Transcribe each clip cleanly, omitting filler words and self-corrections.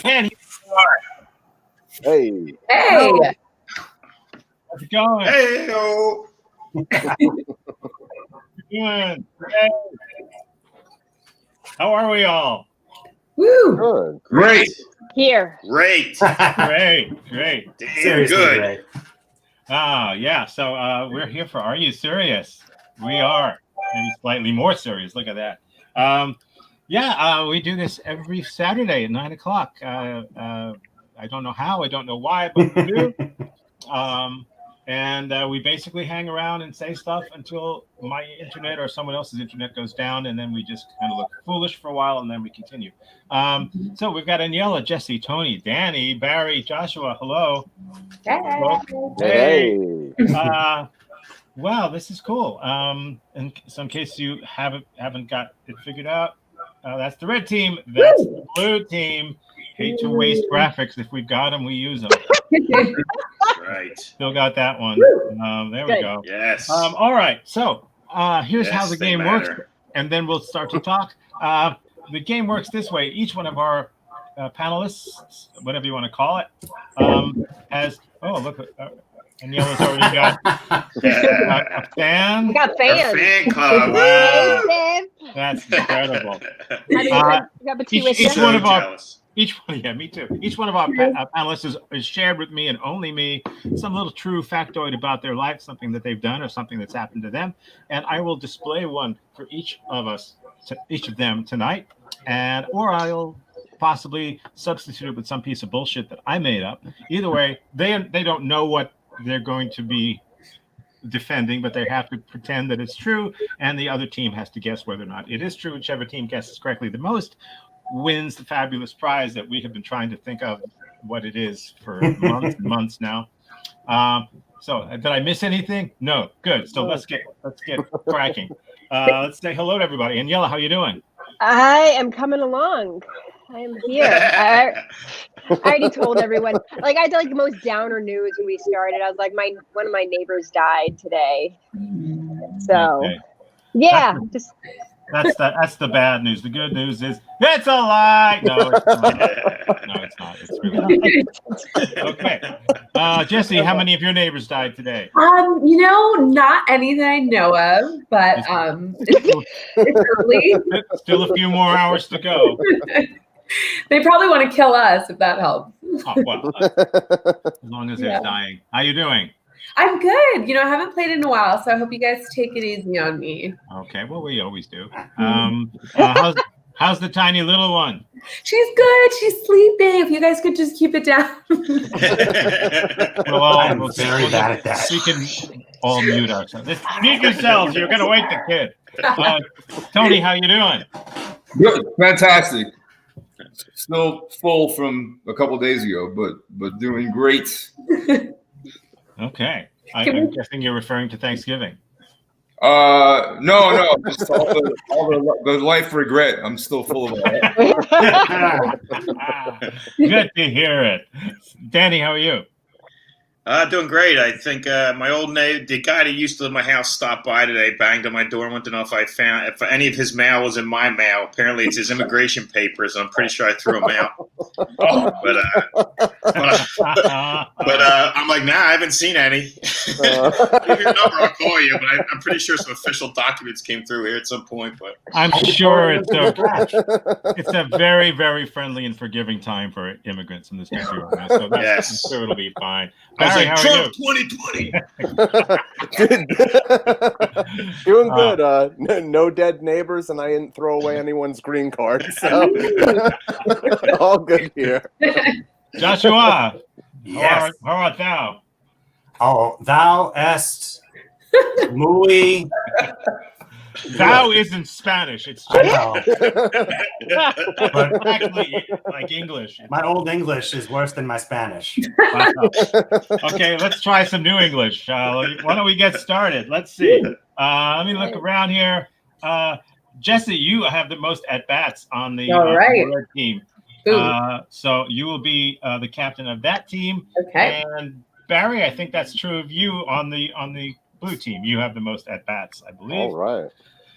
Dan. Hey. Hey. How's it going? Hey, Good. Hey. How are we all? Woo. Good. great. Here. Great. Great. Damn Seriously good. great. Yeah. So we're here for Are You Serious? We are. Maybe slightly more serious. Look at that. We do this every Saturday at 9 o'clock. I don't know how. I don't know why, but we do. And we basically hang around and say stuff until my internet or someone else's internet goes down, and then we just kind of look foolish for a while, and then we continue. So we've got Aniela, Jesse, Tony, Danny, Barry, Joshua. Hello. Hey. Wow, this is cool. In some case you haven't got it figured out. That's the red team. That's the blue team. Hate to waste graphics. If we've got them, we use them. Right. Still got that one. There we go. Yes. All right. So here's how the they game matter. works, and then we'll start to talk. The game works this way. Each one of our panelists, whatever you want to call it, has. Oh, look. Aniela's already got a fan. We got Our fans. fan club. Wow. Hey, That's incredible. Each one of our jealous. me too. Each one of our panelists is shared with me and only me some little true factoid about their life, something that they've done or something that's happened to them, and I will display one for each of them tonight, or I'll possibly substitute it with some piece of bullshit that I made up. Either way, they don't know what they're going to be defending, but they have to pretend that it's true, and the other team has to guess whether or not it is true. Whichever team guesses correctly the most wins the fabulous prize that we have been trying to think of what it is for months and months now. So did I miss anything? No. Good. So let's get cracking. Let's say hello to everybody. Aniela, how you doing? I am coming along. I am here. I already told everyone. Like, I had the most downer news when we started. I was like, one of my neighbors died today. So, Okay. yeah, That's the bad news. The good news is it's a lie. No, it's not. No, it's not. It's really not. Okay. Jesse, how many of your neighbors died today? Not any that I know of, but it's early. Still a few more hours to go. They probably want to kill us if that helps. Oh, well, as long as there's dying. How you doing? I'm good. I haven't played in a while, so I hope you guys take it easy on me. Okay, well, we always do. How's the tiny little one? She's good. She's sleeping. If you guys could just keep it down. I'm very bad at that. We can all mute ourselves. Mute yourselves. You're going to wake the kid. Tony, how you doing? Good. Fantastic. Still full from a couple days ago, but doing great. Okay. I'm guessing you're referring to Thanksgiving. No, just all the life regret. I'm still full of that. Good to hear it. Danny, how are you? Doing great. I think my old neighbor, the guy that used to live in my house, stopped by today, banged on my door, and wanted to know if any of his mail was in my mail. Apparently, it's his immigration papers, and I'm pretty sure I threw them out. But I'm like, nah, I haven't seen any. Leave your number, I'll call you. But I'm pretty sure some official documents came through here at some point. But I'm sure it's a very, very friendly and forgiving time for immigrants in this country right now. So I'm sure it'll be fine. Barry, how Trump are you? 2020. Doing good. No dead neighbors, and I didn't throw away anyone's green card. So all good here. Joshua, Yes. how art thou? Oh, thou est muy. Thou isn't Spanish. It's I know. but actually like English. My old English is worse than my Spanish. Okay, let's try some new English. Why don't we get started? Let's see. Let me look around here. Jesse, you have the most at-bats on the red team. So you will be the captain of that team. Okay. And Barry, I think that's true of you on the blue team. You have the most at-bats, I believe. All right.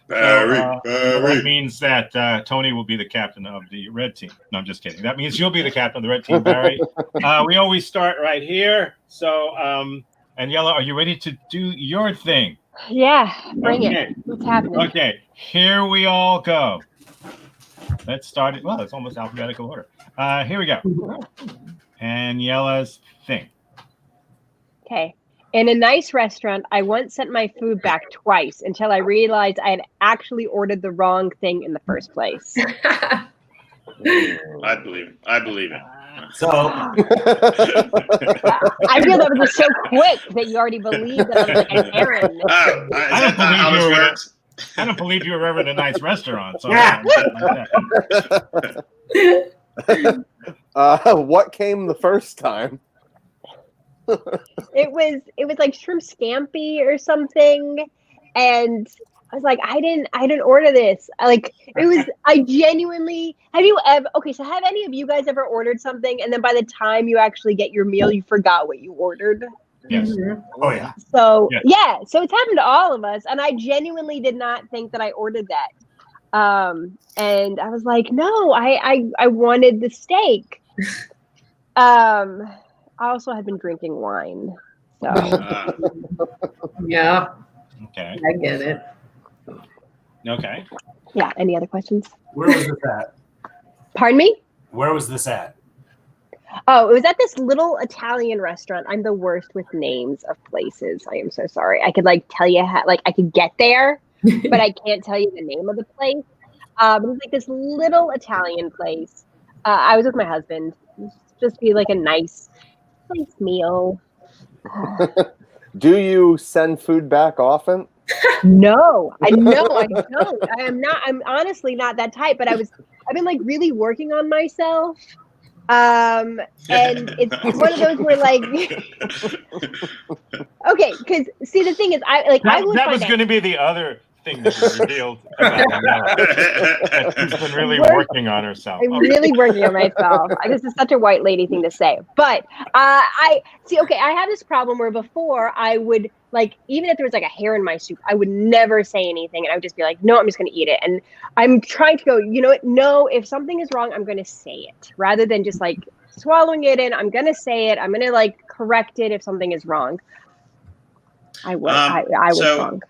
That means that Tony will be the captain of the red team. No, I'm just kidding. That means you'll be the captain of the red team, Barry. We always start right here. So, Aniela, are you ready to do your thing? Yeah, bring it. What's happening? Okay, here we all go. Let's start it. Well, it's almost alphabetical order. Here we go. Aniela's thing. Okay. In a nice restaurant, I once sent my food back twice until I realized I had actually ordered the wrong thing in the first place. I believe it. So I feel that was just so quick that you already believed that I was like an errand. I don't believe you were ever in a nice restaurant. So what came the first time? It was like shrimp scampi or something, and I was like, I didn't order this. I genuinely have any of you guys ever ordered something and then by the time you actually get your meal you forgot what you ordered? Yes. oh yeah. So yeah, so it's happened to all of us, and I genuinely did not think that I ordered that. And I was like, no, I wanted the steak. I also had been drinking wine. So Yeah. Okay. I get it. Okay. yeah, any other questions? Where was this at? Pardon me? Where was this at? Oh, it was at this little Italian restaurant. I'm the worst with names of places. I am so sorry. I could tell you how, I could get there, but I can't tell you the name of the place. It was like this little Italian place. I was with my husband. It was just be like a nice meal. Do you send food back often? No, I don't. I'm honestly not that type, but I've been really working on myself. And it's one of those where okay, because see the thing is that was going to be the other thing that was revealed about Aniela. She's been really working on herself. I'm really working on myself. This is such a white lady thing to say, but I have this problem where before I would even if there was a hair in my soup, I would never say anything, and I would just be like, no, I'm just going to eat it. And I'm trying to go, you know what? No, if something is wrong, I'm going to say it rather than just swallowing it in. I'm going to say it. I'm going to correct it if something is wrong. I was wrong.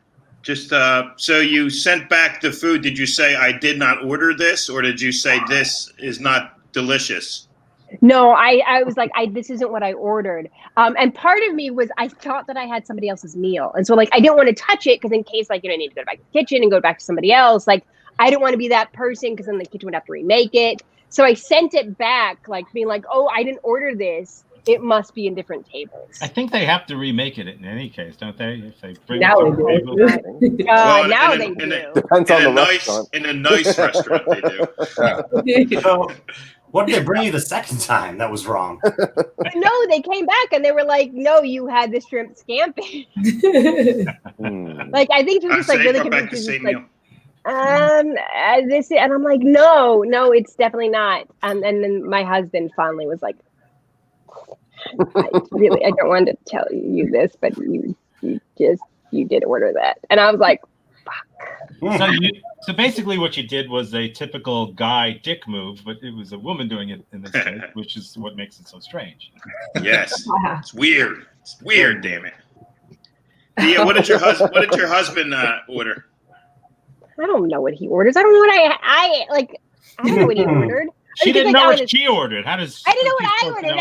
Just so you sent back the food. Did you say I did not order this, or did you say this is not delicious? No, I was like, this isn't what I ordered. And part of me was I thought that I had somebody else's meal, and so I didn't want to touch it because in case I need to go back to the kitchen and go back to somebody else. I didn't want to be that person because then the kitchen would have to remake it. So I sent it back, being like, oh, I didn't order this. It must be in different tables. I think they have to remake it in any case, don't they? If they bring Now it to they the do. table. Now they do. Depends on the restaurant. In a nice restaurant, they do. So, what did they bring you the second time that was wrong? No, they came back and they were like, no, you had the shrimp scampi. I think she was just really confused. And I'm like, no, it's definitely not. And then my husband finally was like, I don't want to tell you this, but you did order that. And I was like, fuck. So basically what you did was a typical guy dick move, but it was a woman doing it in this case, which is what makes it so strange. Yes. It's weird. It's weird, damn it. Yeah, what did your husband order? I don't know what he orders. I don't know what I don't know what he ordered. She didn't know what she ordered. I didn't know what I ordered.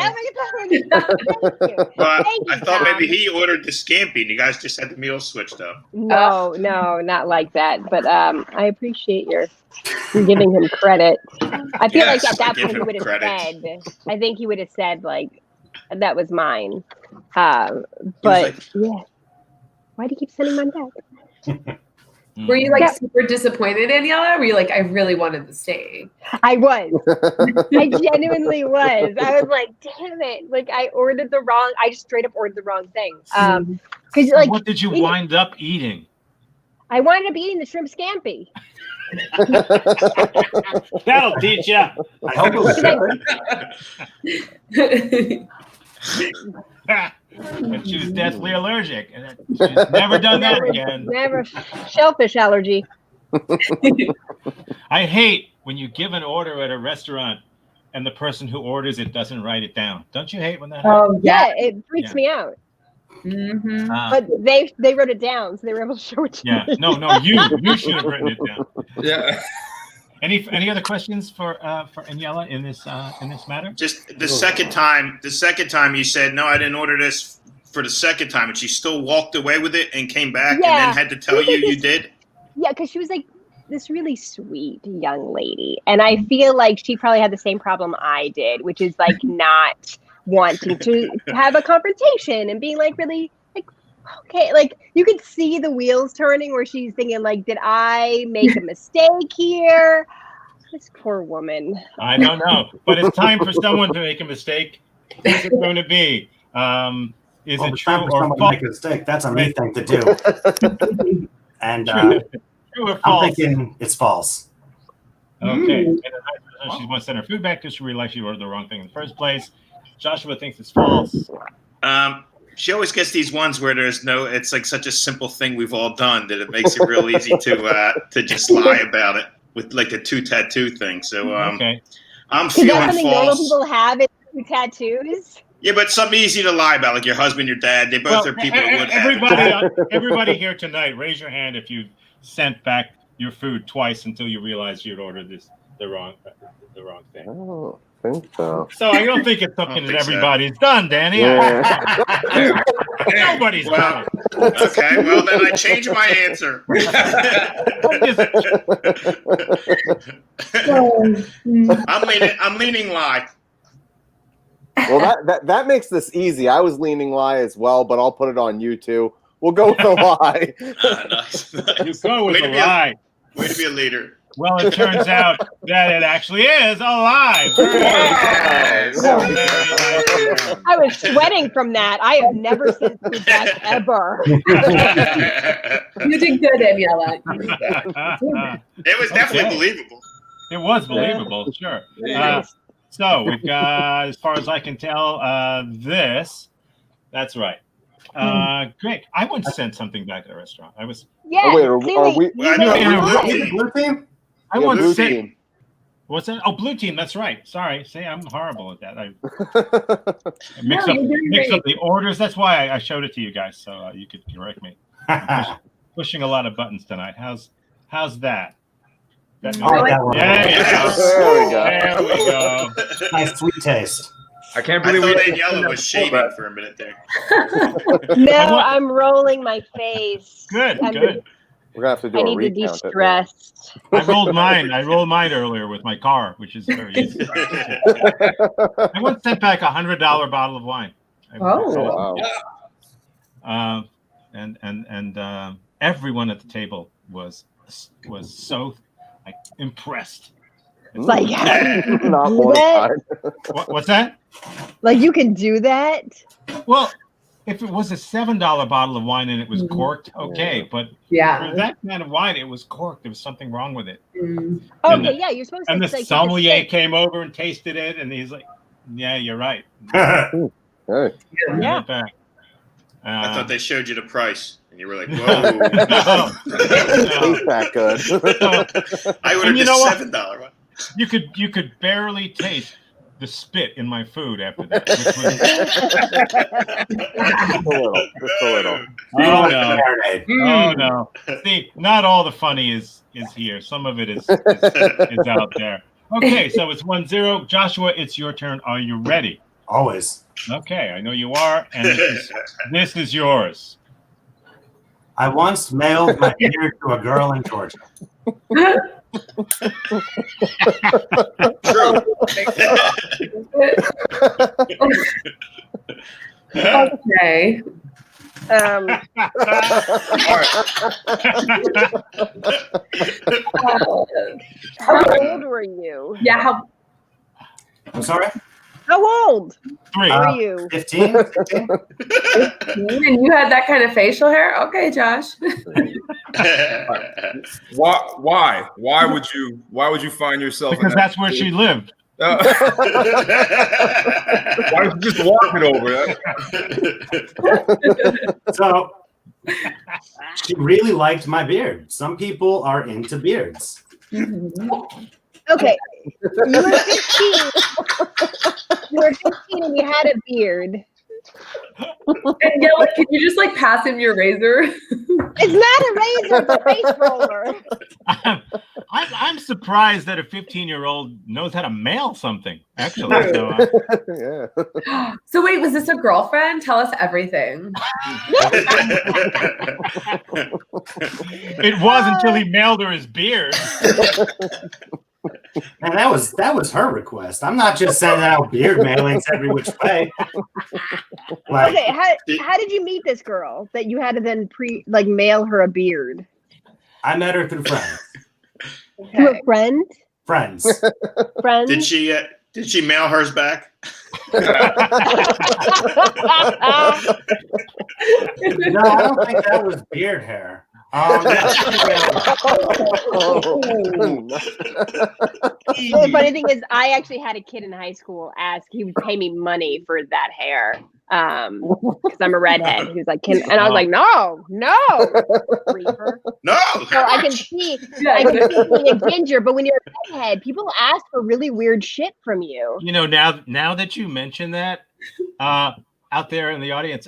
Well, I thought maybe he ordered the scampi and you guys just had the meal switched up. No, not like that. But I appreciate your giving him credit. I feel like at that point he would have said, I think he would have said that was mine. But yeah, why do you keep sending mine back? Were you super disappointed, Aniela? Were you I really wanted to stay? I was. I genuinely was. I was like, damn it. I just straight up ordered the wrong thing. Because what did you wind up eating? I wound up eating the shrimp scampi. That'll teach you. I hope it was And she was deathly allergic. And she's never done that again. Never. Shellfish allergy. I hate when you give an order at a restaurant and the person who orders it doesn't write it down. Don't you hate when that happens? Oh, yeah. Yeah, it freaks me out. Mm-hmm. But they wrote it down, so they were able to show it to Yeah. me. No, you should have written it down. Yeah. Any other questions for Aniela in this matter? Just the second time you said, no, I didn't order this for the second time, and she still walked away with it and came back and then had to tell you did? Yeah, because she was like this really sweet young lady. And I feel like she probably had the same problem I did, which is like not wanting to have a confrontation and being like really like, okay, like you could see the wheels turning where she's thinking like, did I make a mistake here? This poor woman. I don't know, but it's time for someone to make a mistake. Who's it going to be? Is it true or false? Make a mistake. That's a me thing to do. And true or false? I'm thinking it's false. Okay. She wants to send her food back because she realized she ordered the wrong thing in the first place. Joshua thinks it's false. She always gets these ones where it's like such a simple thing we've all done that it makes it real easy to just lie about it with like the 2 tattoo thing. So okay. I'm Is feeling that something normal false. people have? Is 2 tattoos? Yeah, but something easy to lie about, like your husband, your dad. They both are people who would have. Everybody here tonight, raise your hand if you sent back your food twice until you realized you'd ordered the wrong thing. I don't think so. So I don't think it's something that think so. everybody's done, Danny. Yeah. Nobody's done it. Okay, well then I change my answer. I'm leaning lie. Well, that makes this easy. I was leaning lie as well, but I'll put it on you two. We'll go with the lie. Nice. You go with the lie. Way to be a leader. Well, it turns out that it actually is a lie. I was sweating from that. I have never sent food back ever. You did good, Aniela. It was definitely believable. It was believable, sure. So we've got, as far as I can tell, this. That's right. Great. I once sent something back to the restaurant. I was. Yeah. Oh, wait, are we? Well, I know Blue team? I Yeah, once blue sent. team. What's that? Oh, blue team. That's right. Sorry. See, I'm horrible at that. I mix you're doing up great. the orders. That's why I showed it to you guys, so you could correct me. Pushing a lot of buttons tonight. How's that? Oh, that one. There you go. There we go. There we go. Nice sweet taste. I can't I believe thought we Aniela was shaving for a minute there. No, I'm rolling my face. Good. I'm- Good. We're gonna have to do I a need to recount. de-stress. I rolled mine earlier with my car, which is very easy. I once sent back $100 bottle of wine. Wow. And everyone at the table was so like impressed. Like, Not do mortified. What's that? like you can do that? Well, if it was a $7 bottle of wine and it was corked, okay, but Yeah. for that kind of wine, it was corked. There was something wrong with it. Mm. And Okay, yeah, you're supposed to. And the like, take a sommelier sip. came over and tasted it, and he's like, "Yeah, you're right." Hey. Yeah. Bring it back. I thought they showed you the price, and you were like, "Whoa!" Tastes that good. I ordered And you the know what? $7 one. You could barely taste the spit in my food after that. Just a little. Oh no! Marinade. Oh no! See, not all the funny is here. Some of it is out there. Okay, so it's 1-0. Joshua, it's your turn. Are you ready? Always. Okay, I know you are, and this is yours. I once mailed my beard to a girl in Georgia. True. Okay. How old were you? Yeah. How, I'm sorry? How old 3. were you? 15? 15? and you had that kind of facial hair? Okay, Josh. Why? Why would you find yourself? Because that's where she lived. Why don't you just walk it over? So She really liked my beard. Some people are into beards. Okay, you were 15. You were 15 and you had a beard. And yeah, like, can you just like pass him your razor? It's not a razor, it's a face roller. I'm surprised that a 15-year-old knows how to mail something. Actually, so, Yeah. So wait, was this a girlfriend? Tell us everything. it was until he mailed her his beard. And that was her request. I'm not just sending out beard mailings every which way. Like, Okay, how did you meet this girl that you had to then mail her a beard? I met her through friends. Through a friend? Friends. Friends? Did she mail hers back? No, I don't think that was beard hair. The funny thing is, I actually had a kid in high school ask, he would pay me money for that hair. Because I'm a redhead. He was like, and I was like, no. Reaper. No. So I can see being a ginger, but when you're a redhead, people ask for really weird shit from you. You know, now that you mention that, out there in the audience,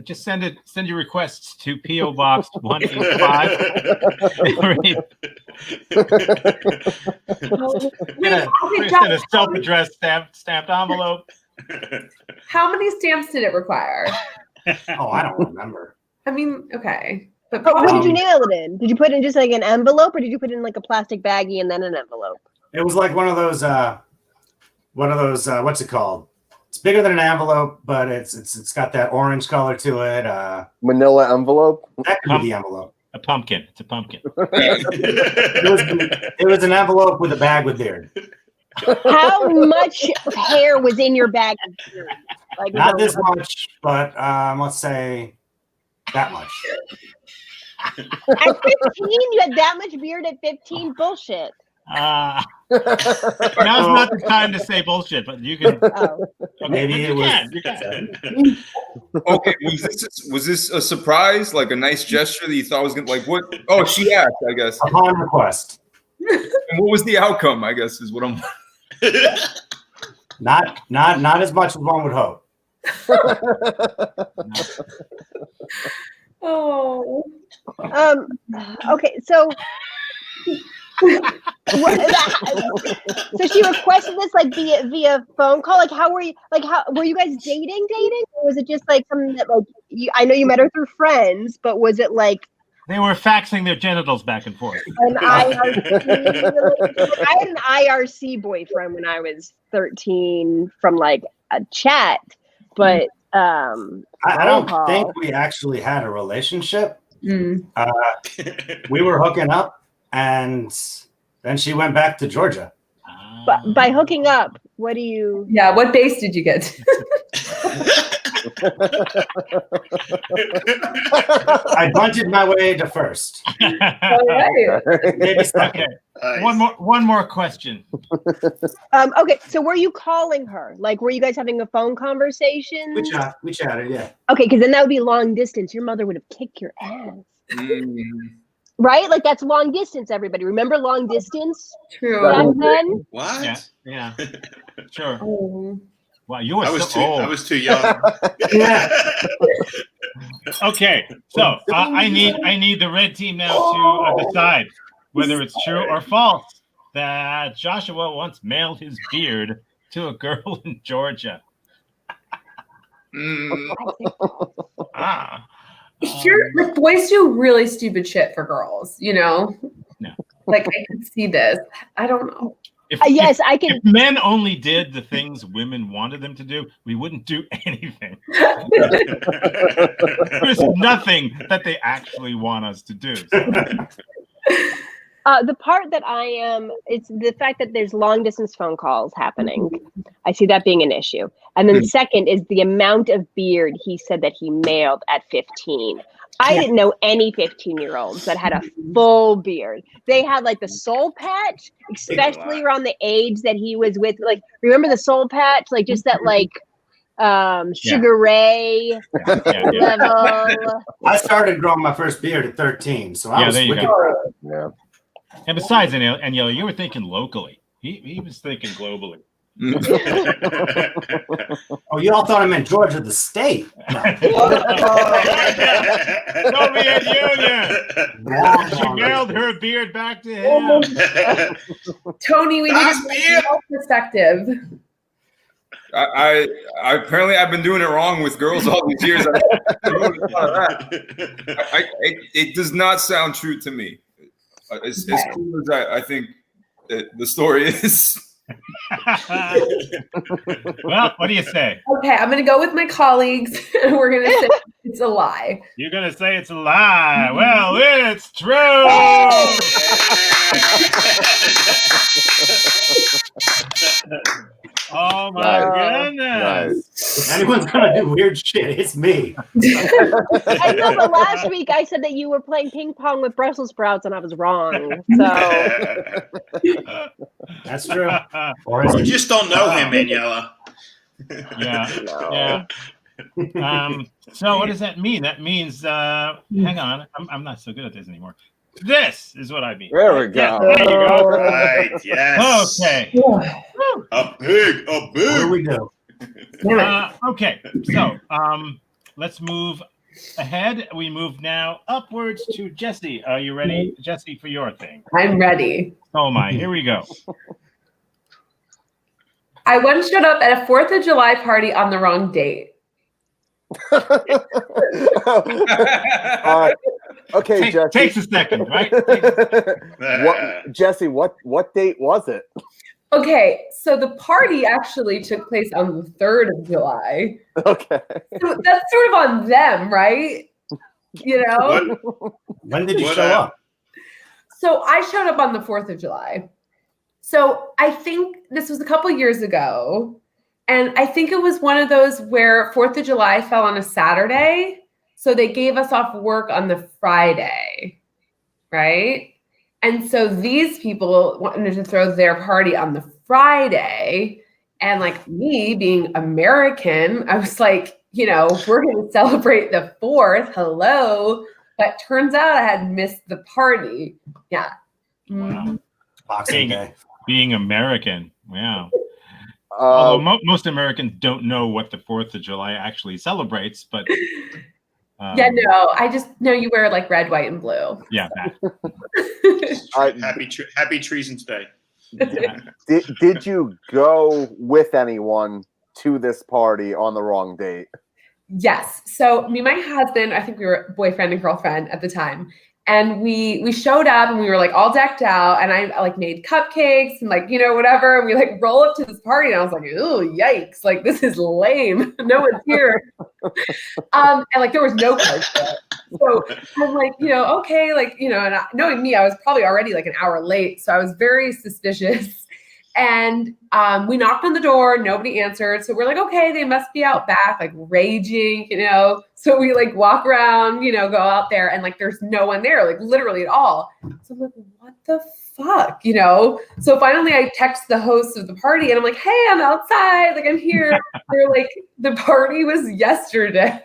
just send your requests to P.O. Box 185. Send a self-addressed stamped envelope. How many stamps did it require? Oh, I don't remember. I mean, okay. But What did you nail it in? Did you put it in just like an envelope, or did you put it in like a plastic baggie and then an envelope? It was like one of those what's it called? It's bigger than an envelope, but it's got that orange color to it. Manila envelope. That could be the envelope. A pumpkin. It's a pumpkin. It was an envelope with a bag with beard. How much hair was in your bag of beard? Like, Not this much, but let's say that much. At 15, you had that much beard at 15? Bullshit. Now's not the time to say bullshit, but you can. Oh. Okay, Maybe it was. You can. Okay, was this a surprise, like a nice gesture that you thought was gonna, like, what? Oh, she asked, I guess. Upon request. And what was the outcome? I guess is what I'm. Not as much as one would hope. Oh. Okay, so so she requested this like via phone call. Like, how were you? Like, how were you guys dating, or was it just like something that like I know you met her through friends, but was it like They were faxing their genitals back and forth. an IRC? Like, I had an IRC boyfriend when I was 13 from like a chat, but I don't think we actually had a relationship. We were hooking up, and then she went back to Georgia. But by hooking up, what do you? Yeah, what base did you get to? I bunted my way to first. All right. Maybe second. Okay. One more question. Okay, so were you calling her? Like, were you guys having a phone conversation? We chatted, yeah. Okay, because then that would be long distance. Your mother would have kicked your ass. Right? Like, that's long distance, everybody. Remember long distance? True. Back then? What? Yeah. Sure. Oh. Wow, you were I was so old. I was too young. Yeah. Okay, so I need the red team now to decide whether it's true or false that Joshua once mailed his beard to a girl in Georgia. Like, boys do really stupid shit for girls, you know? No. Like, I can see this. I don't know. Yes, I can. If men only did the things women wanted them to do, we wouldn't do anything. There's nothing that they actually want us to do. The part that I am, it's the fact that there's long distance phone calls happening. I see that being an issue. And then the second is the amount of beard he said that he mailed at 15. I didn't know any 15-year-olds that had a full beard. They had like the soul patch, especially around the age that he was with. Like, remember the soul patch? Like, just that, like, Sugar Ray level. I started growing my first beard at 13, so I was there you wicked go. proud. Yeah. And besides, Aniela, you were thinking locally. He was thinking globally. Oh, you all thought I meant Georgia, the state. No. Soviet Union. She mailed her beard back to him. Tony, we need a perspective. I apparently I've been doing it wrong with girls all these years. It does not sound true to me. As cool as I think the story is. Well, what do you say? Okay, I'm going to go with my colleagues, and we're going to say it's a lie. You're going to say it's a lie. Well, it's true. Oh, my goodness. If anyone's going to do weird shit, it's me. I know, but last week I said that you were playing ping pong with Brussels sprouts, and I was wrong. So that's true. You just don't know him, Aniela. Yeah. So what does that mean? That means, hang on, I'm not so good at this anymore. This is what I mean. There we go. There you go. Right. Yes. Okay. A pig. Here we go. Okay. So let's move ahead. We move now upwards to Jesse. Are you ready, Jesse, for your thing? I'm ready. Oh my. Here we go. I once showed up at a 4th of July party on the wrong date. Okay, Jesse. Takes a second, right? Jesse, what date was it? Okay, so the party actually took place on the 3rd of July. Okay. So that's sort of on them, right? You know? When did you show up? So I showed up on the 4th of July. So I think this was a couple years ago. And I think it was one of those where 4th of July fell on a Saturday. So they gave us off work on the Friday, right? And so these people wanted to throw their party on the Friday. And like me being American, I was like, you know, we're going to celebrate the 4th. Hello. But turns out I had missed the party. Yeah. Wow. Boxing Day. Being American. Wow. Although most Americans don't know what the 4th of July actually celebrates, but yeah, no, I just know you wear like red, white, and blue. Yeah. Happy Treason's Day. Did you go with anyone to this party on the wrong date? Yes. So me and my husband, I think we were boyfriend and girlfriend at the time. And we showed up and we were like all decked out, and I like made cupcakes and like, you know, whatever. And we like roll up to this party and I was like, oh, yikes. Like, this is lame. No one's here. And like, there was no card for it. So I'm like, you know, okay. Like, you know, and knowing me, I was probably already like an hour late. So I was very suspicious. And we knocked on the door, nobody answered. So we're like, okay, they must be out back, like raging, you know. So we like walk around, you know, go out there, and like there's no one there, like literally at all. So I'm like, what the fuck, you know? So finally I text the host of the party and I'm like, hey, I'm outside, like I'm here. They're like, the party was yesterday.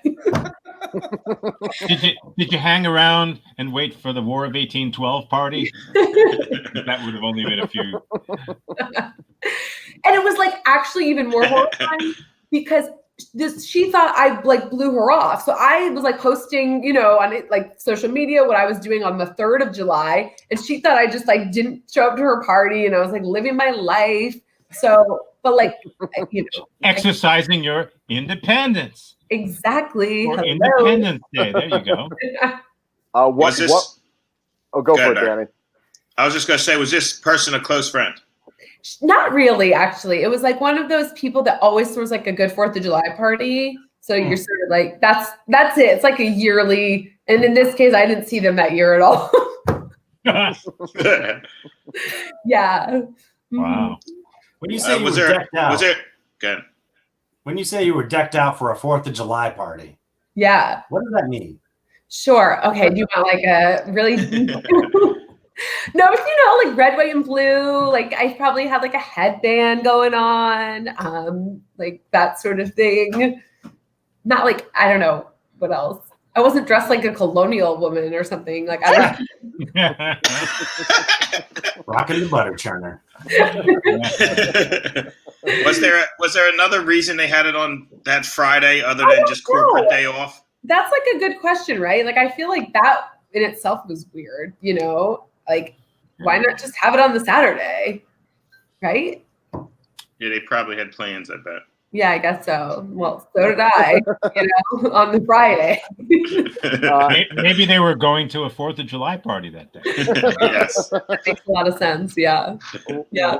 Did you hang around and wait for the War of 1812 party? That would have only been a few. And it was like actually even more horrifying because she thought I like blew her off. So I was like posting, you know, on it, like social media, what I was doing on the 3rd of July. And she thought I just like didn't show up to her party and I was like living my life. So, but like, you know, exercising your independence. Exactly. For Independence Day. There you go. What? Oh, go for it, Danny. I was just going to say, was this person a close friend? Not really, actually. It was like one of those people that always throws like a good 4th of July party. So you're sort of like, that's it. It's like a yearly. And in this case, I didn't see them that year at all. Yeah. Wow. When you say you were decked out, good. When you say you were decked out for a 4th of July party, yeah. What does that mean? Sure. Okay. Do you want like a really? No, like red, white, and blue. Like I probably had like a headband going on, like that sort of thing. Not like, I don't know what else. I wasn't dressed like a colonial woman or something. Like I Rocking the butter churner. Was there another reason they had it on that Friday other than just corporate day off? That's like a good question, right? Like I feel like that in itself was weird, like why not just have it on the Saturday, right? Yeah, they probably had plans, I bet. Yeah, I guess so. Well, so did I, on the Friday. Maybe they were going to a 4th of July party that day. Yes. That makes a lot of sense. Yeah. Yeah.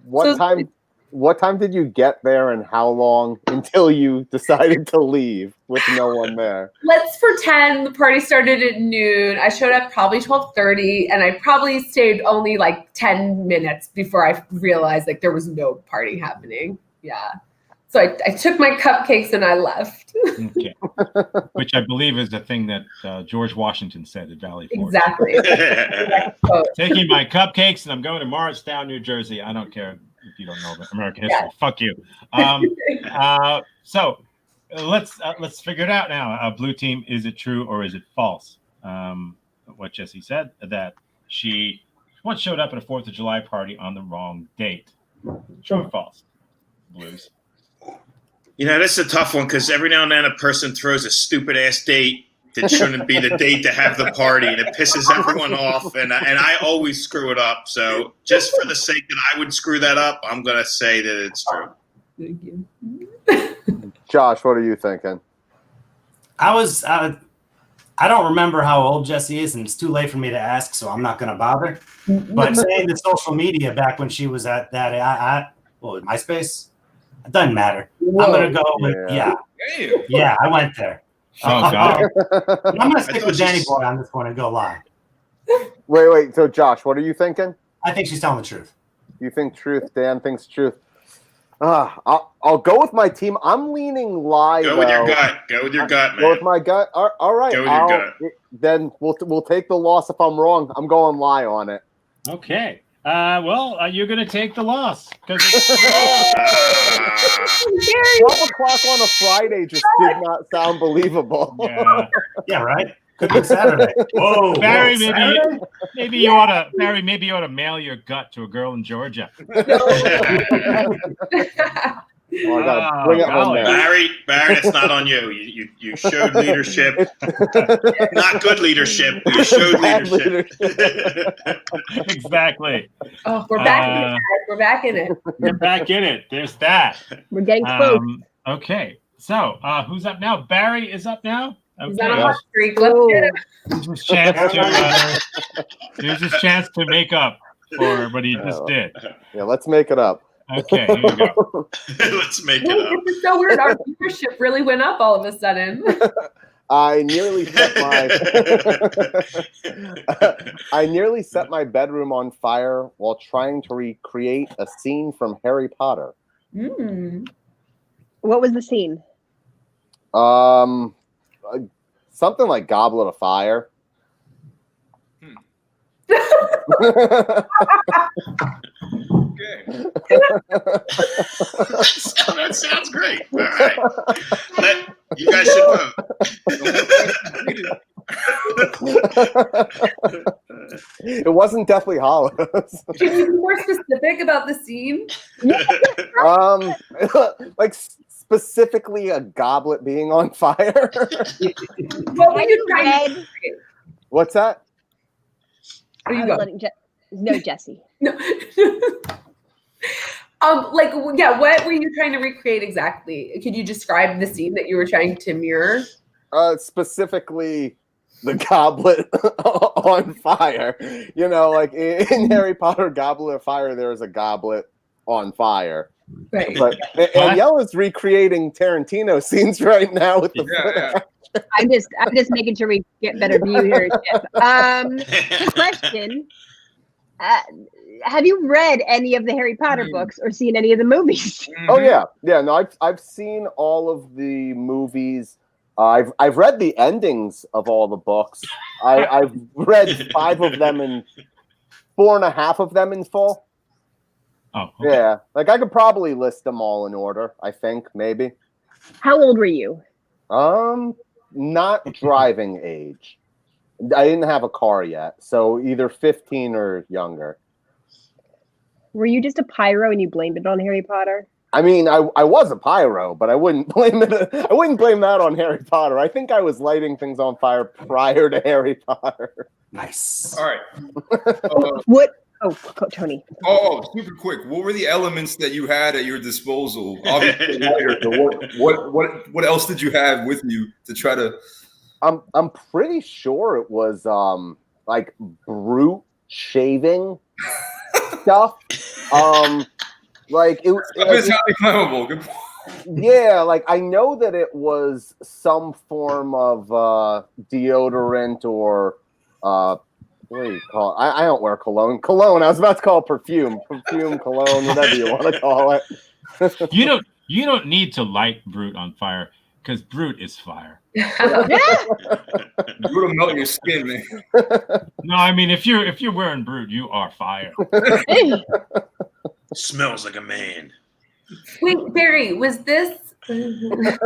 What time did you get there and how long until you decided to leave with no one there? Let's pretend the party started at noon. I showed up probably 12:30 and I probably stayed only like 10 minutes before I realized like there was no party happening. Yeah. So I took my cupcakes and I left. Okay. Which I believe is the thing that George Washington said at Valley Forge. Exactly. Taking my cupcakes and I'm going to Morristown, New Jersey. I don't care if you don't know about American history. Yeah. Fuck you. So let's figure it out now. Blue team, is it true or is it false? What Jesse said, that she once showed up at a 4th of July party on the wrong date. True or false? Blues. This is a tough one because every now and then a person throws a stupid ass date that shouldn't be the date to have the party, and it pisses everyone off. And I always screw it up. So just for the sake that I would screw that up, I'm gonna say that it's true. Thank you. Josh, what are you thinking? I don't remember how old Jessie is, and it's too late for me to ask, so I'm not going to bother. But saying the social media back when she was at that, MySpace, it doesn't matter. Whoa. I'm going to go with, yeah, I went there. Oh, God. I'm going to stick with Danny Boy on this one and go live. Wait. So, Josh, what are you thinking? I think she's telling the truth. You think truth. Dan thinks truth. I'll go with my team. I'm leaning lie. Go with your gut. Go with your gut, man. Go with my gut. All right. Go with your gut. Then we'll take the loss if I'm wrong. I'm going lie on it. Okay. You're going to take the loss. Because 12 o'clock on a Friday just did not sound believable. Yeah, right? Could be Saturday. Whoa, Barry, maybe you ought to mail your gut to a girl in Georgia. Oh, God. Bring it home there. Barry, it's not on you. You showed leadership. Not good leadership. You showed leadership. Exactly. Oh, we're back in it. We're back in it. We're back in it. There's that. We're getting close. Okay. So who's up now? Barry is up now? Okay. He's on a hot streak. Let's get him. Here's his chance to make up for what he just did. Yeah, let's make it up. Okay, here we go. Let's make it up. It's so weird. Our viewership really went up all of a sudden. I nearly set my bedroom on fire while trying to recreate a scene from Harry Potter. What was the scene? Something like Goblet of Fire. Okay. That sounds great. All right. You guys should vote. It wasn't Deathly Hallows. Can you be more specific about the scene? Like specifically a goblet being on fire. What were you trying to What's that? No, Jesse. No. What were you trying to recreate exactly? Could you describe the scene that you were trying to mirror? Specifically the goblet on fire. Like in Harry Potter Goblet of Fire, there is a goblet on fire. Right. But Aniela's recreating Tarantino scenes right now with the I'm just making sure we get better viewership. Question. Have you read any of the Harry Potter books or seen any of the movies? Oh yeah. No, I've seen all of the movies. I've read the endings of all the books. I've read 5 of them in 4.5 of them in full. Oh, okay. Yeah, like I could probably list them all in order. I think maybe. How old were you? Not driving age. I didn't have a car yet, so either 15 or younger. Were you just a pyro and you blamed it on Harry Potter? I mean, I was a pyro, but I wouldn't blame it. I wouldn't blame that on Harry Potter. I think I was lighting things on fire prior to Harry Potter. Nice. All right. What? Oh, Tony. Oh, super quick. What were the elements that you had at your disposal? Obviously, lighter, but what else did you have with you to try to? I'm pretty sure it was like brute shaving stuff. Like it was. It's highly flammable. Good point. Yeah, like I know that it was some form of deodorant or what do you call it? I don't wear cologne. Cologne. I was about to call it perfume, cologne, whatever you want to call it. You don't need to light Brute on fire because Brute is fire. It'll melt your skin, man. No, I mean if you're wearing Brute, you are fire. Smells like a man. Wait, Barry, was this was this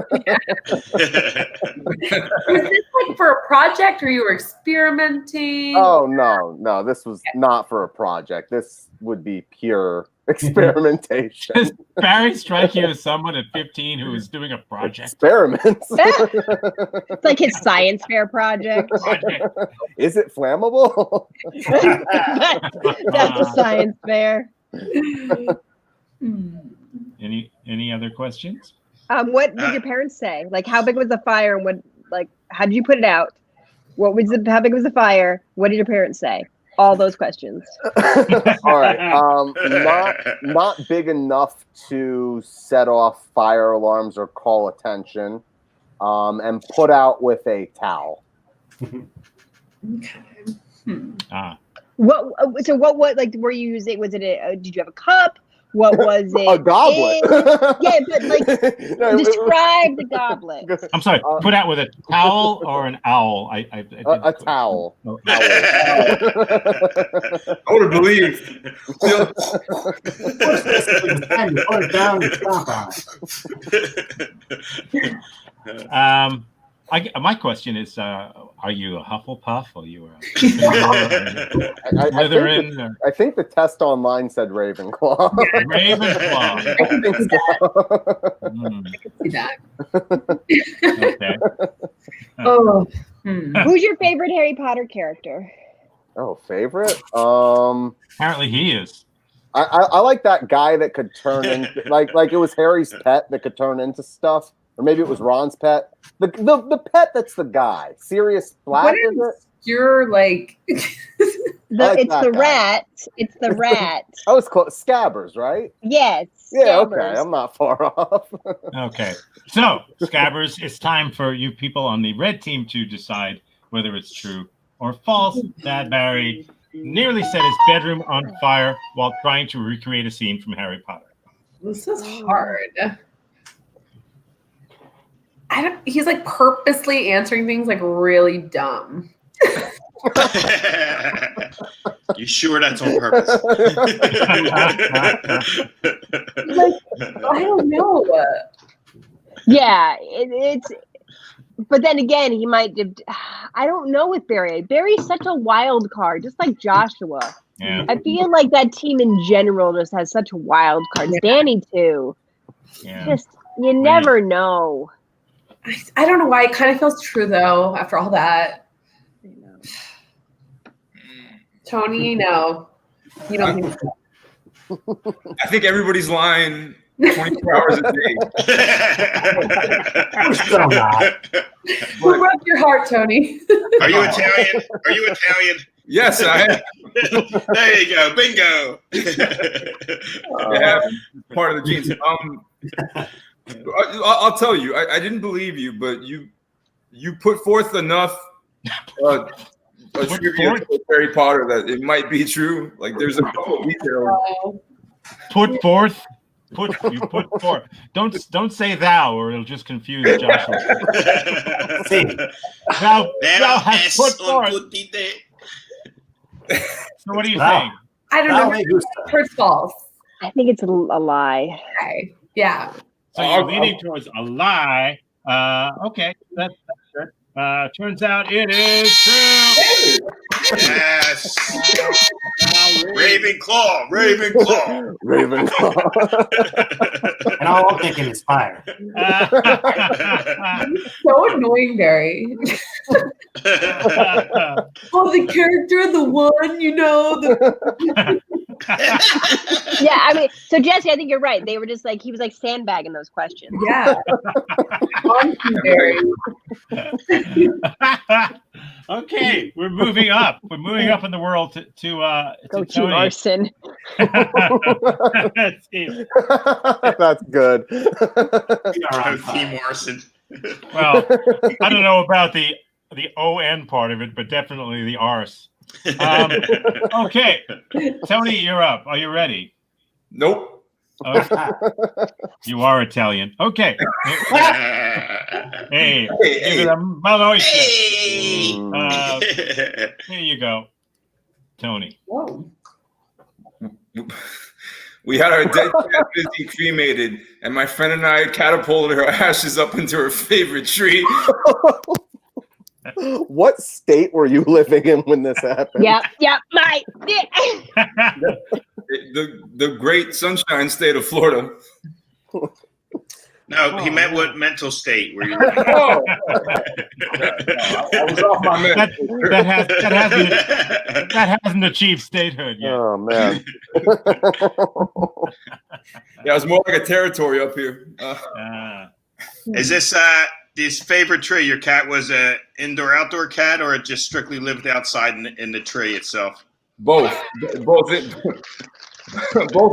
like for a project or you were experimenting? Oh no, this was not for a project. This would be pure experimentation. Does Barry strike you as someone at 15 who is doing a project? Experiments. It's like his science fair project. Is it flammable? That's a science fair. Any other questions? What did your parents say? Like, how big was the fire, and what? Like, how did you put it out? What was the? How big was the fire? What did your parents say? All those questions. All right. Not big enough to set off fire alarms or call attention, and put out with a towel. Okay. What? So what? What? Like, were you using? Was it a? Did you have a cup? What was it? A goblet. Yeah, but like, describe the goblet. I'm sorry. Put out with a towel or an owl? A towel. Oh, I would have believed. Put it down and stomp on it. My question is, are you a Hufflepuff or you a Slytherin? I think the test online said Ravenclaw. Ravenclaw. I can see that. Okay. Oh. Who's your favorite Harry Potter character? Oh, favorite? Apparently he is. I like that guy that could turn into like it was Harry's pet that could turn into stuff. Or maybe it was Ron's pet. The pet that's the guy. Sirius Black, What is is it? You're like It's like the that guy. rat. It's the rat. I was called Scabbers, right? Yes. Yeah, Scabbers. okay. I'm not far off. Okay. So, Scabbers, it's time for you people on the red team to decide whether it's true or false that Barry nearly set his bedroom on fire while trying to recreate a scene from Harry Potter. this is hard. He's like purposely answering things like really dumb. You sure that's on purpose? Like, I don't know. Yeah, it's. But then again, he might. I don't know with Barry. Barry's such a wild card, just like Joshua. Yeah. I feel like that team in general just has such wild cards. Danny too. Yeah. Just you never know. I don't know why. It kind of feels true though. After all that, Tony, no, you don't think so. I think everybody's lying 24 hours a day. We're still not. Who broke your heart, Tony? Are you Italian? Are you Italian? Yes, I am. There you go. Bingo. Yeah, part of the genes. I'll tell you, I didn't believe you, but you put forth enough trivia to Harry Potter that it might be true. Like there's a couple of details. Put forth. Put forth. Don't say thou, or it'll just confuse Joshua. See, thou hast put forth. So what do you Wow. think? I don't Vale know. gusta. First false. I think it's a lie. Okay. Yeah. So you're leaning towards a lie. Okay, that's good. Turns out it is true. Yes. Ravenclaw. Ravenclaw. Ravenclaw. And all I'm thinking is fire. So annoying, Barry. Oh, the character, the one, you know. Yeah, I mean, so Jesse, I think you're right. They were just like, he was like sandbagging those questions. Yeah. Honestly, Barry. Okay, we're moving up. We're moving up in the world to Go Team Tony. Arson. Let's see. That's good. We are on Team fire. Arson. Well, I don't know about the ON part of it, but definitely the arse. Okay, Tony, you're up. Are you ready? Nope. Okay. You are Italian. Okay. Hey, give it a Maloisha. Here you go, Tony. Whoa. We had our dead cat Busy cremated, and my friend and I catapulted her ashes up into her favorite tree. What state were you living in when this happened? Yep, my. The great sunshine state of Florida. No, he meant what mental state were you in? Oh, I was off my man. That hasn't achieved statehood yet. Oh man. Yeah, it was more like a territory up here. Is this favorite tree? Your cat was a indoor-outdoor cat, or it just strictly lived outside in the tree itself? Both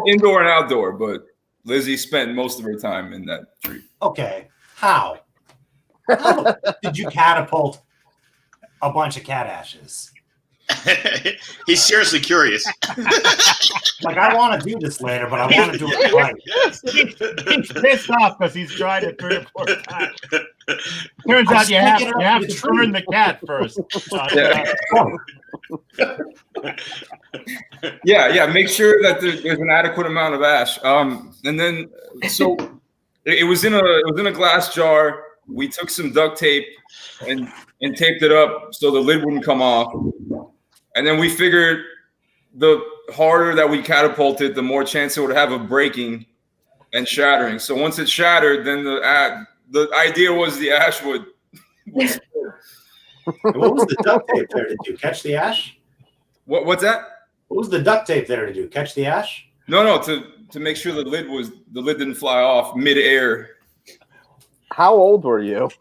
indoor and outdoor. But Lizzie spent most of her time in that tree. Okay, how did you catapult a bunch of cat ashes? He's seriously curious. Like, I want to do this later, but I want to do it right. He's pissed off because he's tried it 3 or 4 times. Turns out you have to burn the cat first. Yeah. Make sure that there's an adequate amount of ash. And then so it was in a glass jar. We took some duct tape and taped it up so the lid wouldn't come off. And then we figured the harder that we catapulted, the more chance it would have of breaking and shattering. So once it shattered, then the idea was the ash would. What was the duct tape there to do? Catch the ash? What's that? What was the duct tape there to do? Catch the ash? No, to make sure the lid didn't fly off midair. How old were you?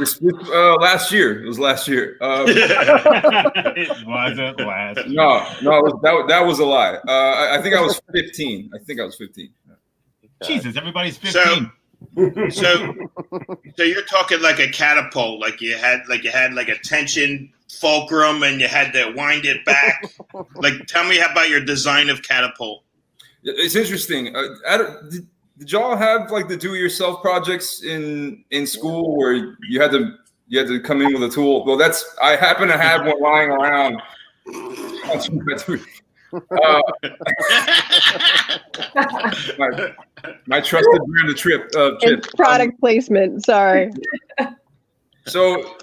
Last year. It was last year. It wasn't last. No, that was a lie. I think I was 15. Jesus, everybody's 15. So you're talking like a catapult, like you had a tension fulcrum and you had to wind it back. Like, tell me about your design of catapult. It's interesting. Did y'all have like the do-it-yourself projects in school where you had to come in with a tool? Well, I happen to have one lying around. My trusted brand of chip. It's product placement. Sorry. So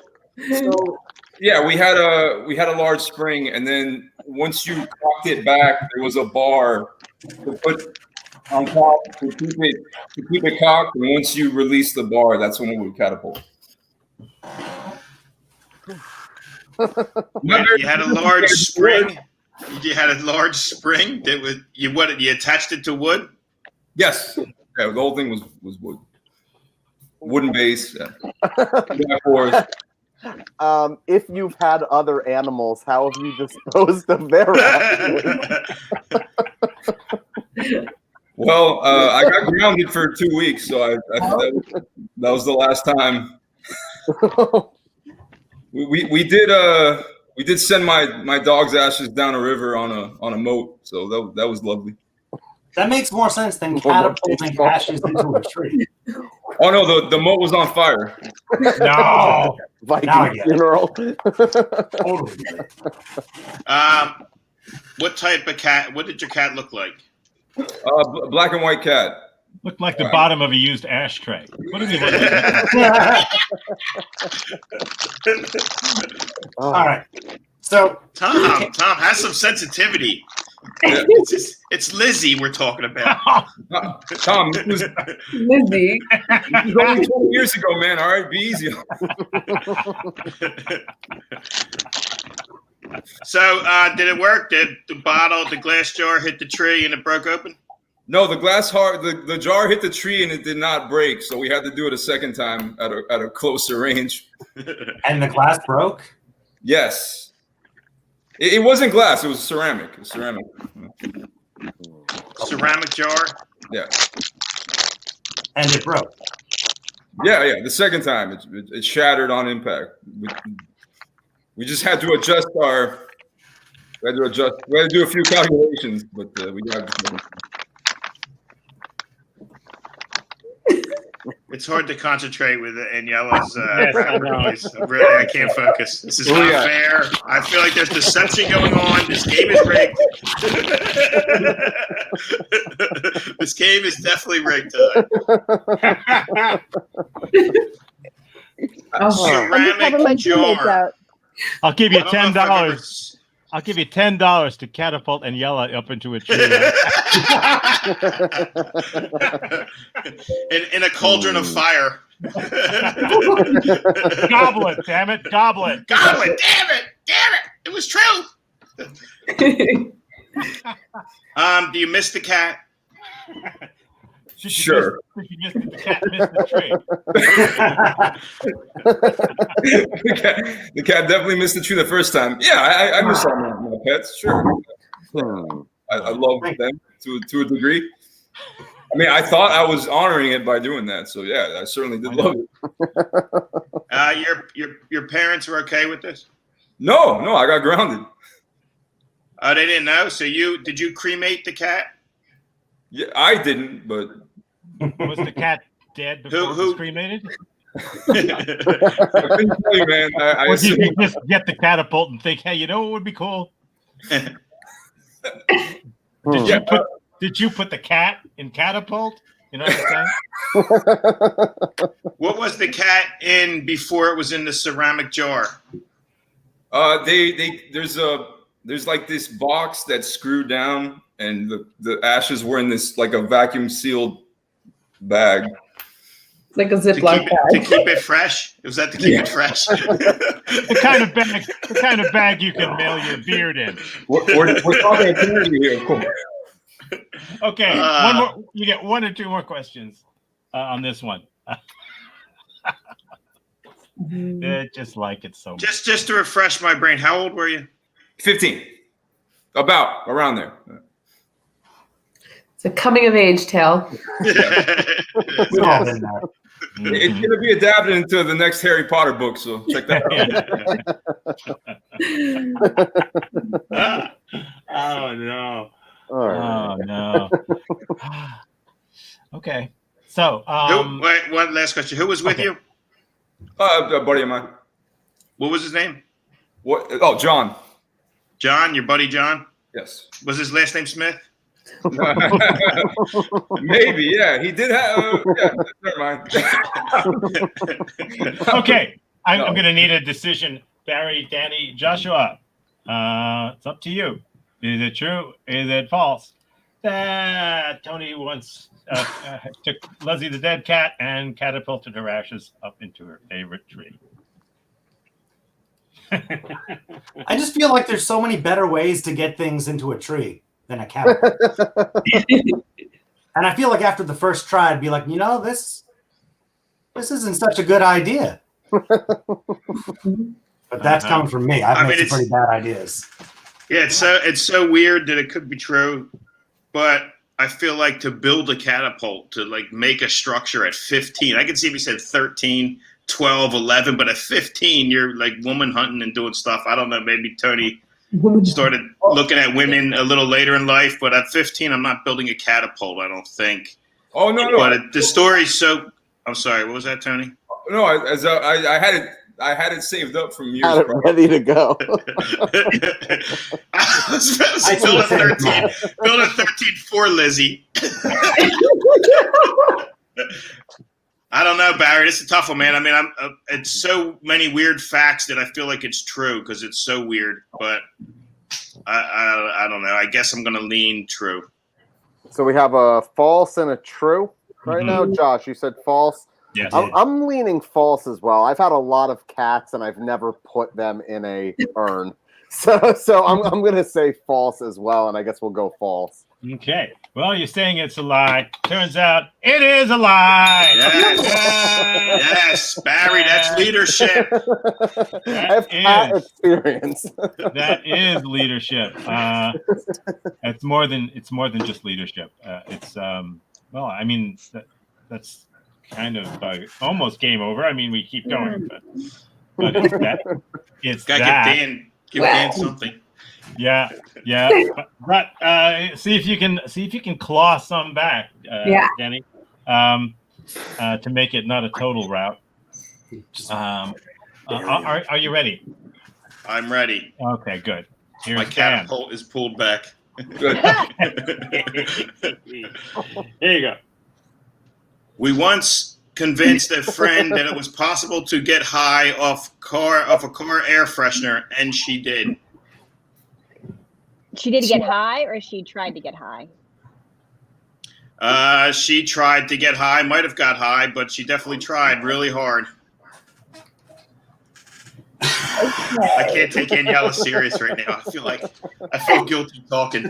yeah, we had a large spring, and then once you cocked it back, there was a bar to put on top to keep it cocked. And once you release the bar, that's when it would catapult. You had a large spring. You had a large spring that was you attached it to wood. Yes, yeah, the whole thing was wood, wooden base. Yeah. If you've had other animals, how have you disposed of their ashes? Well, I got grounded for 2 weeks, so that was the last time. We did send my dog's ashes down a river on a moat, so that was lovely. That makes more sense than catapulting ashes into a tree. Oh no, the moat was on fire. No. Now I Viking get it. funeral. Totally get it. What type of cat? What did your cat look like? Black and white cat. Looked like the bottom of a used ashtray. What did he look like? Oh. All right. So Tom has some sensitivity. It's Lizzie we're talking about. Tom, this was Lizzie. only 20 years ago, man. All right, be easy. So, did it work? Did the glass jar hit the tree and it broke open? No, the jar hit the tree and it did not break, so we had to do it a second time at a closer range. and the glass broke. Yes. It wasn't glass, it was ceramic. Ceramic jar? Yeah. And it broke. Yeah. The second time it shattered on impact. We just had to adjust we had to do a few calculations, but we got it. It's hard to concentrate with Aniela's noise. Really, I can't focus. This is not fair. I feel like there's deception going on. This game is rigged. This game is definitely rigged. Ceramic jar. I'll give you $10. I'll give you $10 to catapult Aniela up into a tree. in a cauldron of fire. Goblet, damn it, goblet. Goblet, damn it. It was true. Do you miss the cat? Sure. The cat missed the tree. The cat definitely missed the tree the first time. Yeah, I miss all my pets. Sure. I love them to a degree. I mean, I thought I was honoring it by doing that. So yeah, I certainly did love it. Your parents were okay with this? No, I got grounded. Oh, they didn't know. So did you cremate the cat? Yeah, I didn't, but was the cat dead before it was cremated? I couldn't tell you, man. Or did you just get the catapult and think, hey, you know what would be cool? Did you put the cat in catapult? You know what I'm saying? What was the cat in before it was in the ceramic jar? There's like this box that's screwed down, and the ashes were in this like a vacuum sealed bag. Like a Ziploc bag. To keep it fresh? Was that to keep it fresh? The kind of bag you can mail your beard in. We're talking eternity here, of course. Okay, one more. You get one or two more questions on this one. Just like it so much. Just to refresh my brain, how old were you? 15. Around there. It's a coming of age tale. We've all been there. It's going to be adapted into the next Harry Potter book, so check that out. Oh no! Oh no! Okay, so wait, one last question. Who was with you? A buddy of mine. What was his name? What? Oh, John. John, your buddy John? Yes. Was his last name Smith? Maybe, yeah. He did have. Yeah, never mind. Okay, I'm going to need a decision. Barry, Danny, Joshua, it's up to you. Is it true? Is it false? That Tony once took Leslie the dead cat and catapulted her ashes up into her favorite tree. I just feel like there's so many better ways to get things into a tree than a catapult. And I feel like after the first try, I'd be like, this isn't such a good idea. But that's coming from me. I've made some pretty bad ideas. Yeah, it's so weird that it could be true, but I feel like to build a catapult, to like make a structure at 15, I can see if you said 13, 12, 11, but at 15, you're like woman hunting and doing stuff. I don't know, maybe Tony started looking at women a little later in life, but at 15, I'm not building a catapult, I don't think. Oh, no. But the story's so I'm sorry. What was that, Tony? No, I had it saved up from years Had it prior. ready to go. I was about to say build a 13. Build a 13 for Lizzie. I don't know, Barry. It's a tough one, man. I mean, it's so many weird facts that I feel like it's true because it's so weird. But I don't know. I guess I'm gonna lean true. So we have a false and a true right now. Josh, you said false. Yes. I'm leaning false as well. I've had a lot of cats and I've never put them in a urn. So I'm gonna say false as well, and I guess we'll go false. Okay. Well, you're saying it's a lie. Turns out it is a lie. Yes, Barry, that's leadership. I have cat experience. That is leadership. It's more than just leadership. It's well, I mean, that's kind of almost game over. I mean, we keep going, but it's that. It's Gotta that. give Dan something. Yeah. But see if you can claw some back, Jenny, to make it not a total rout. Are you ready? I'm ready. Okay, good. Here's My catapult is pulled back. Good. Here you go. We once convinced a friend that it was possible to get high off a car air freshener, and she did. She did get high, or she tried to get high? She tried to get high, might have got high, but she definitely tried really hard. I can't take Aniela serious right now. I feel guilty talking.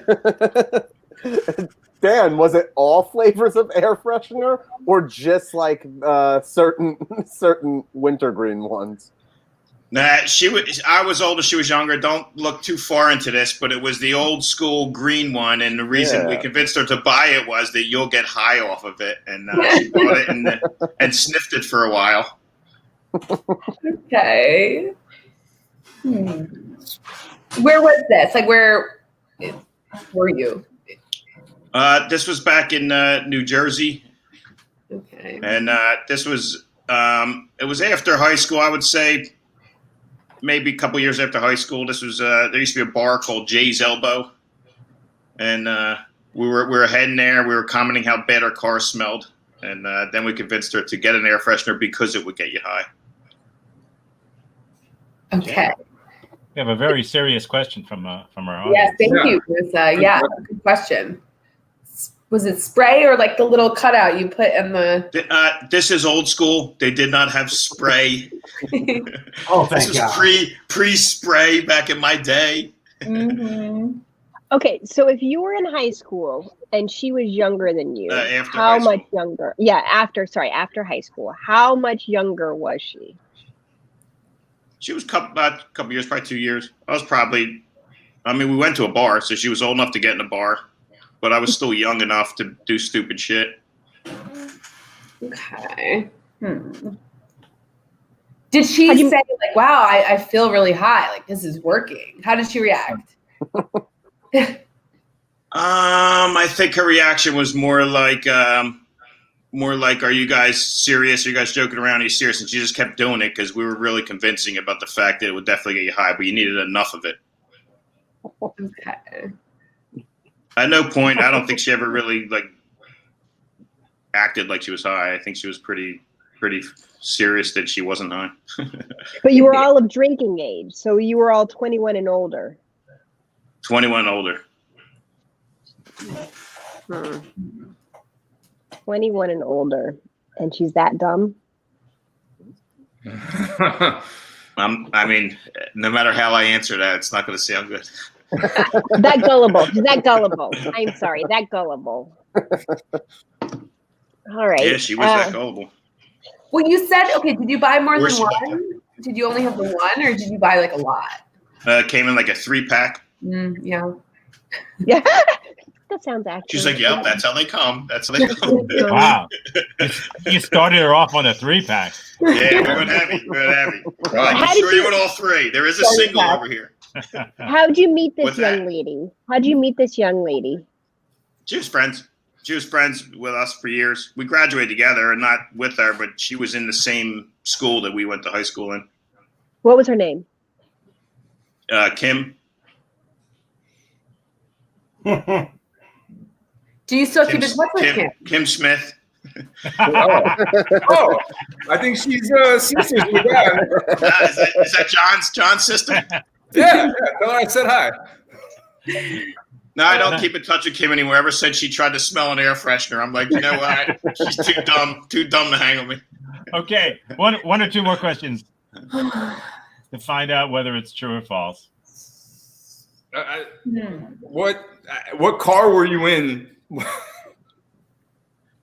Dan, was it all flavors of air freshener, or just like certain wintergreen ones? Nah, I was older. She was younger. Don't look too far into this, but it was the old school green one, and the reason we convinced her to buy it was that you'll get high off of it. And she bought it and sniffed it for a while. Okay. Where was this? Like, where were you? This was back in New Jersey. Okay. And this was it was after high school, I would say. Maybe a couple years after high school. This was there used to be a bar called Jay's Elbow, and we were heading there. We were commenting how bad our car smelled, and then we convinced her to get an air freshener because it would get you high. Okay. We have a very serious question from our audience. Yes, thank you. It was, good question. Was it spray or like the little cutout you put in the? This is old school. They did not have spray. Oh, thank This God. was pre-spray back in my day. Mm-hmm. Okay, so if you were in high school and she was younger than you, After how high much school. younger? Yeah, after high school. How much younger was she? She was about a couple years, probably 2 years. We went to a bar, so she was old enough to get in a bar, but I was still young enough to do stupid shit. Okay. Did she say like, "Wow, I feel really high. Like this is working"? How did she react? I think her reaction was more like, "Are you guys serious? Are you guys joking around? Are you serious?" And she just kept doing it because we were really convincing about the fact that it would definitely get you high, but you needed enough of it. Okay. At no point, I don't think she ever really acted like she was high. I think she was pretty serious that she wasn't high. But you were all of drinking age, so you were all 21 and older. 21 and older. 21 and older, and she's that dumb? No matter how I answer that, it's not going to sound good. That gullible. She's that gullible. I'm sorry, that gullible. All right. Yeah, she was that gullible. Well, you said, okay, did you buy more Where's than she one? Did you only have the one, or did you buy like a lot? Came in like a 3-pack. Yeah. Yeah. That sounds accurate. She's like, "Yep, that's how they come. That's how they come." Wow. You started her off on a 3-pack. Yeah, we went heavy. I can assure you with all 3. There is a single over here. How'd you meet this What's young that? lady? How'd you meet this young lady? She was friends. She was friends with us for years. We graduated together, and not with her, but she was in the same school that we went to high school in. What was her name? Kim. Do you still keep in touch with Kim? Kim Smith. Oh, I think she's sisters with that. Is that John's sister? Yeah, tell her I said hi. No, I don't keep in touch with Kim anymore. Ever since she tried to smell an air freshener, I'm like, you know what? She's too dumb to hang with me. Okay, one or two more questions to find out whether it's true or false. What car were you in?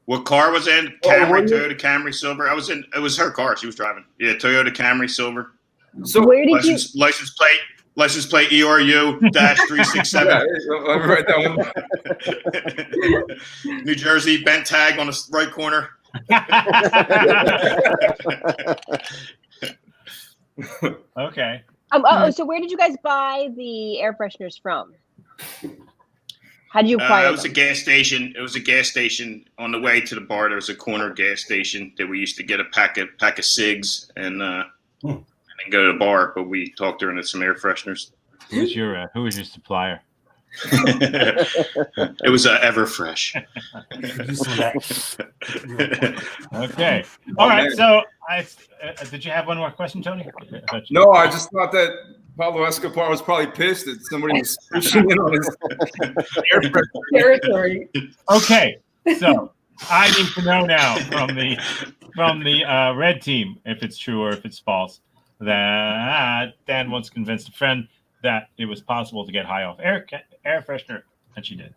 What car was in? Toyota Camry Silver. It was her car. She was driving. Yeah, Toyota Camry Silver. So where did license plate ERU-367. Yeah, let me write that one. New Jersey, bent tag on the right corner. Okay. So where did you guys buy the air fresheners from? How did you acquire It was them? a gas station. It was a gas station on the way to the bar. There was a corner gas station that we used to get a pack of cigs and then go to the bar. But we talked her into some air fresheners. Who was your supplier? It was Everfresh. Okay. All right. So did you have one more question, Tony? No, I just thought that Pablo Escobar was probably pissed that somebody was pushing in on his air freshener. Territory. Okay. So I need to know now from the red team if it's true or if it's false that Dan once convinced a friend that it was possible to get high off air freshener, and she did.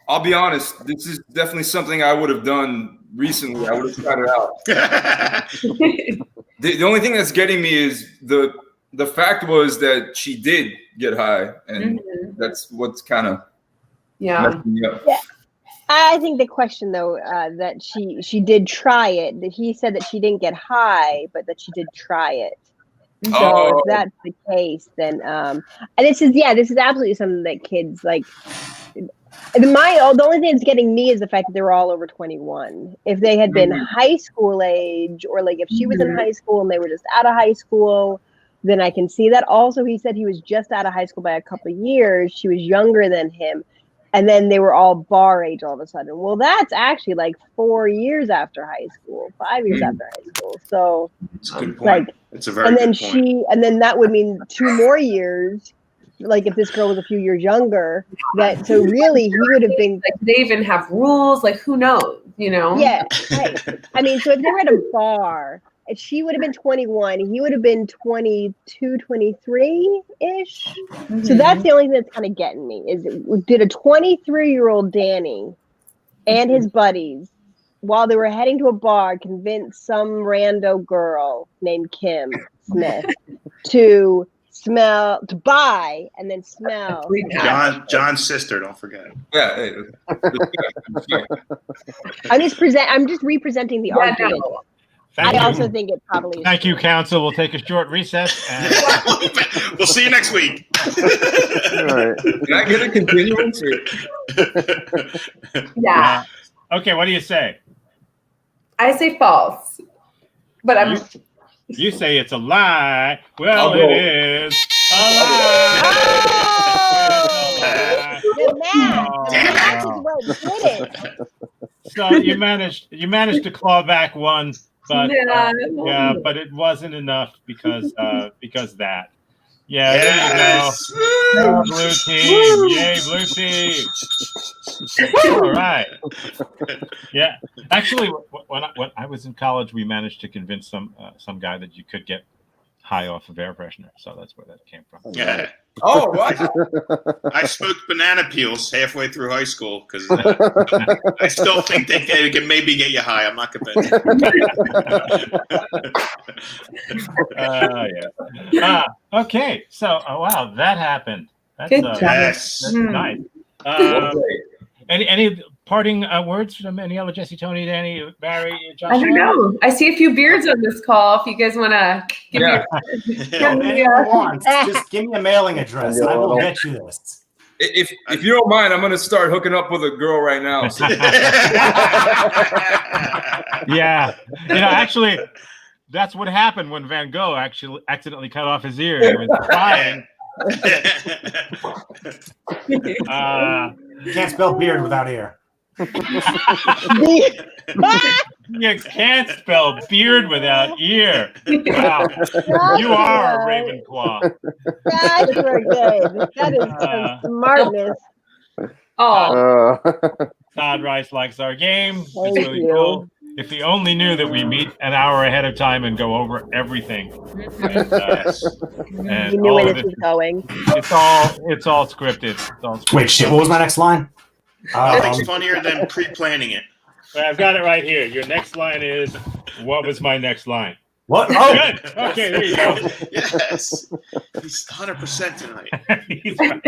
I'll be honest. This is definitely something I would have done recently. I would have tried it out. The only thing that's getting me is the fact was that she did get high, and that's what's kind of messing me up. Yeah. I think the question though that she did try it. That he said that she didn't get high, but that she did try it. So if that's the case, then and this is absolutely something that kids like. The only thing that's getting me is the fact that they were all over 21. If they had been high school age, or like if she was in high school and they were just out of high school, then I can see that. Also, he said he was just out of high school by a couple of years. She was younger than him. And then they were all bar age all of a sudden. Well, that's actually like 4 years after high school, 5 years after high school. So it's a good point. It's a very good point. And then that would mean 2 more years. Like if this girl was a few years younger, so really he would have been. Like, they even have rules. Like who knows? You know? Yeah. Right. I mean, so if they were at a bar, and she would have been 21, he would have been 22, 23-ish. So that's the only thing that's kind of getting me is did a 23-year-old Danny and his buddies, while they were heading to a bar, convince some rando girl named Kim Smith to buy and then smell. John's sister, don't forget. Yeah. I'm just representing the argument. No. I also think it probably is. Thank you, counsel. We'll take a short recess. And we'll see you next week. All right. Can I get a continuance? Yeah. Okay, what do you say? I say false. But I'm. You say it's a lie. Well, it is a lie. The math is what did it. So you managed to claw back one, but but it wasn't enough because that. Yeah, yes. There you go. Blue team. Yay, blue team. All right. Yeah. Actually, when I was in college, we managed to convince some guy that you could get high off of air freshener. So that's where that came from. Yeah. Oh, what? I smoked banana peels halfway through high school because I still think they can maybe get you high. I'm not convinced. Yeah. Okay. So, wow, that happened. That's Good job. That's nice. Any parting words from Aniela, Jesse, Tony, Danny, Barry, Joshua? I don't know. I see a few beards on this call. If you guys want to give me Just give me a mailing address and I will get you this. If you don't mind, I'm gonna start hooking up with a girl right now. So. Yeah, actually, that's what happened when Van Gogh actually accidentally cut off his ear. He was crying. You can't spell beard without ear. You can't spell beard without ear. Wow, you are a Ravenclaw. That's good. That is some smartness. Oh, Todd Rice likes our game. It's Thank really you. cool. If he only knew that we meet an hour ahead of time and go over everything. And You knew all where of this it, was going. it's all scripted. It's all scripted. Wait, shit. What was my next line? Nothing's funnier than pre-planning it. I've got it right here. Your next line is, what was my next line? What? Oh, Good. Okay, there you go. Yes. He's 100% tonight. He's right.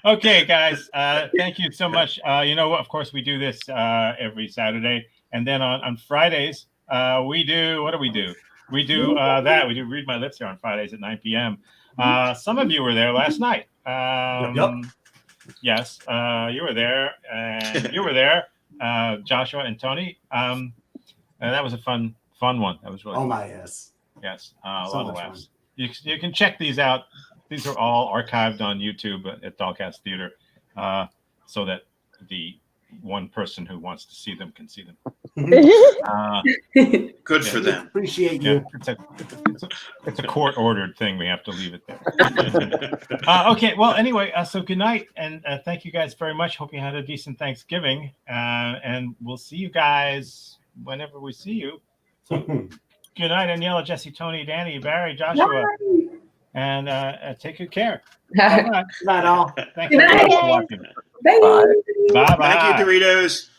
Okay, guys. Thank you so much. Of course, we do this every Saturday. And then on Fridays, we do, what do? We do that. We do Read My Lips here on Fridays at 9 p.m. Some of you were there last night. Yep. Yes, you were there. And you were there, Joshua and Tony. And that was a fun one. That was really fun. my yes. Yes, a So lot of much laughs. You can check these out. These are all archived on YouTube at Dollcast Theater, so that the one person who wants to see them can see them. Good for them. Appreciate Yeah, you. it's a court-ordered thing. We have to leave it there. Okay. Well, anyway, so good night, and thank you guys very much. Hope you had a decent Thanksgiving, and we'll see you guys whenever we see you. So, good night, Aniela, Jesse, Tony, Danny, Barry, Joshua, and take good care. Bye-bye. Not all. Thanks everyone for watching. bye. Bye-bye. Thank you, Doritos.